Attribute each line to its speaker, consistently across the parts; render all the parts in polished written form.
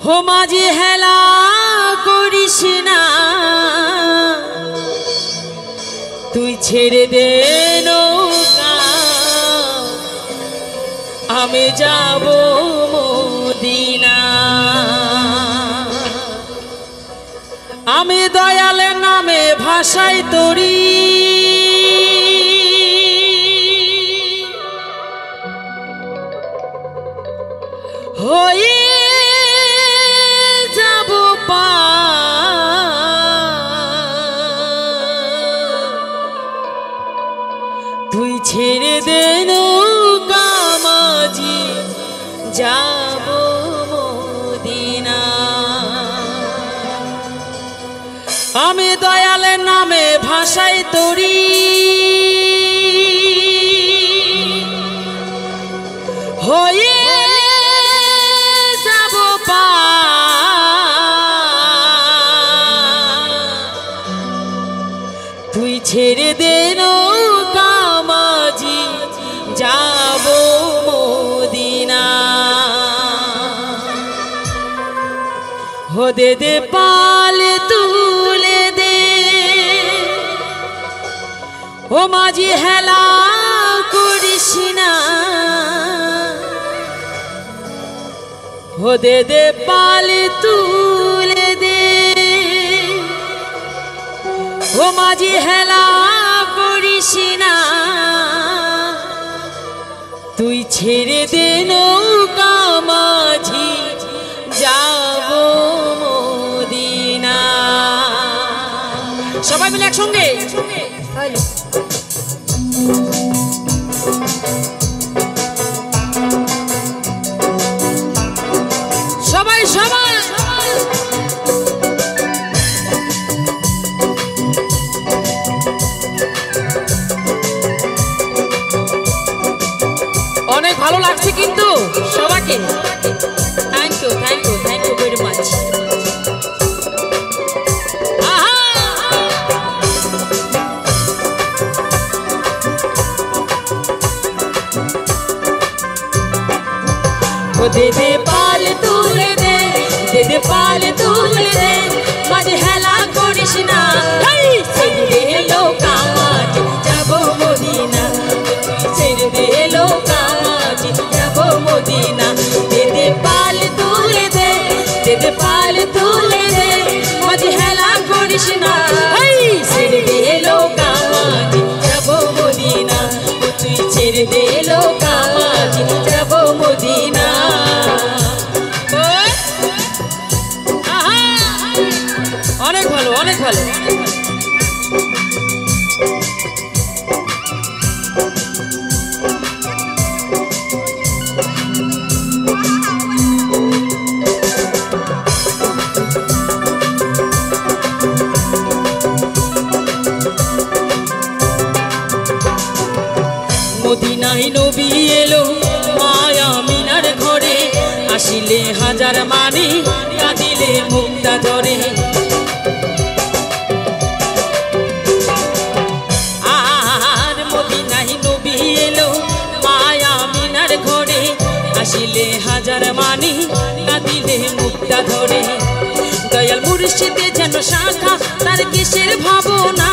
Speaker 1: हो माझी हेला करिस ना तुई छेड़े दे नौका आमी जाबो मदिना आमी दयालेर नामे भाषाय तोरी হয়ে যাব তুই ছেড়ে দে নৌকা মাঝি যাব মদিনা আমি দয়ালের নামে ভাষাই তরি হয়ে তুই ছেড়ে দে নৌকা মাঝি যাব মদিনা हो दे दे पाल तुले दे ओ माझी हेला करिस ना हो दे दे पाल तुले दे ओ माझी हेला करिस ना तुई छेड़े दे नौका माझी जाबो मदिना सबाई मिले एकसंगे सबाई सबाई অনেক ভালো লাগছে কিন্তু সবাইকে থ্যাংক ইউ ভেরি মাচ ও দে দে পাল তুলে দে দে পাল তুলে দে মাঝে হেলা করিস না ছেড়ে দে লোকা মাঝি যাব মদিনা ছেড়ে দে লোকা মাঝি যাব মদিনা দে দে পাল তুলে দে দে পাল তুলে দে মাঝে হেলা করিস না ছেড়ে দে লোকা মাঝি যাব মদিনা তুই ছেড়ে দে লোকা মাঝি যাব মদিনা অনেক ভালো অনেক ভালো মদিনায় নবী এলো মায়া মিনার ঘরে আসিলে হাজার মানি কাঁদিলে মুক্তা ধরে আর মদিনায় নবী এলো মায়া মিনার ঘরে আসিলে হাজার মানি কাঁদিলে মুক্তা ধরে দয়াল মুর্শিদে যেন শাখা তার কিসের ভাবনা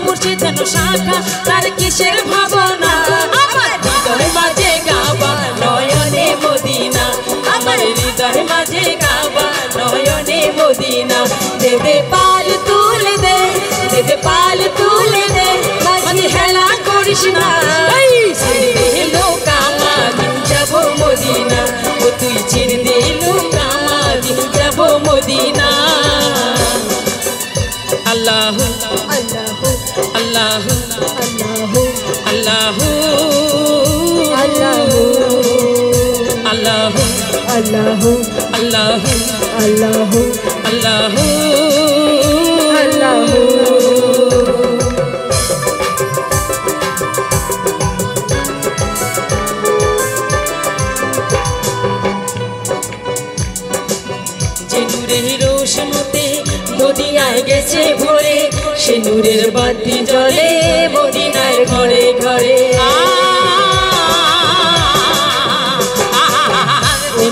Speaker 1: মুর্শিদ যেন শাখা তার কিসের ভাবনা আমার হৃদয় মাঝে গাবা নয়নে মদিনা আমার হৃদয় মাঝে গাবা নয়নে মদিনা দে দে পাল তুলে দে দে পাল তুলে দে মাঝে হেলা করিস না ছেড়ে দে লোকা মাঝি যাব মদিনা ও তুই ছেড়ে দে লোকা মাঝি যাব মদিনা আল্লাহ আল্লাহ আল্লাহ আল্লাহ আল্লাহ আল্লাহ আল্লাহ আল্লাহ আল্লাহ আল্লাহ আল্লাহ যে নূরের রোশনতে মদিনায় গেছে ভরে সে নূরের বাতি জ্বলে মদিনার ঘরে ঘরে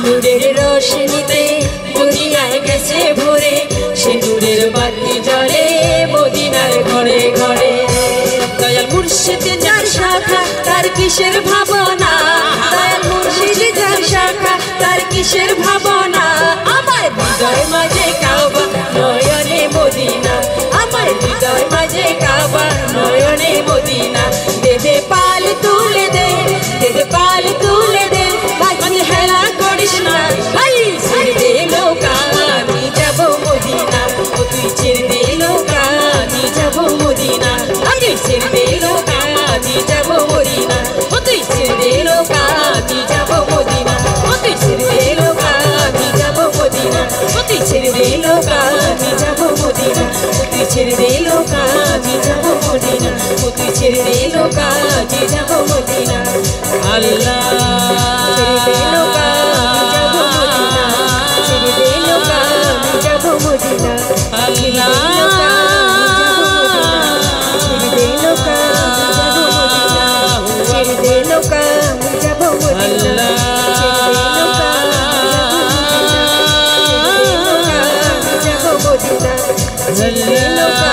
Speaker 1: নূরের রোশনীতে
Speaker 2: মুর্শিদ যার শাখা তার কিসের ভাবনা দয়াল মুর্শিদ যার শাখা তার কিসের ভাবনা আমার হৃদয় মাঝে কাবা নয়নে মদিনা আমার হৃদয় মাঝে কাবা নয়নে মদিনা দে দে পাল তুলে দে দে দে পাল তুলে দে ভাই হেলা করিস না ভাই ছেড়ে দে নৌকা আমি যাব মদিনা ও তুই ছেড়ে দে নৌকা আমি যাব মদিনা আমি ছেড়ে দে নৌকা আমি যাব মদিনা ও তুই ছেড়ে দে নৌকা আমি যাব মদিনা ও তুই ছেড়ে দে নৌকা আমি যাব মদিনা ও তুই ছেড়ে দে নৌকা আমি যাব মদিনা ও তুই ছেড়ে দে নৌকা আমি যাব মদিনা ও তুই ছেড়ে দে নৌকা আমি যাব মদিনা
Speaker 1: আল্লাহ
Speaker 2: ছেড়ে দে নৌকা আমি যাব মদিনা ছেড়ে দে নৌকা আমি যাব মদিনা ছেড়ে দে নৌকা ছেড়ে দে নৌকা আমি যাব মদিনা ছেড়ে দে নৌকা আমি যাব মদিনা ছেড়ে দে নৌকা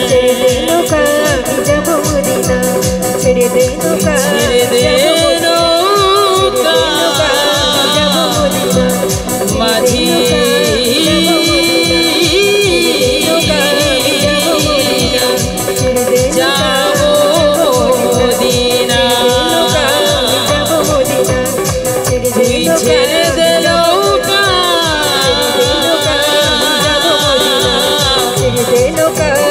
Speaker 2: ছেড়ে দে নৌকা আমি যাব মদিনা ছেড়ে দে নৌকা ছেড়ে দে নৌকা আমি যাব মদিনা
Speaker 1: মাঝি ছেড়ে দে নৌকা
Speaker 2: ছেড়ে দে নৌকা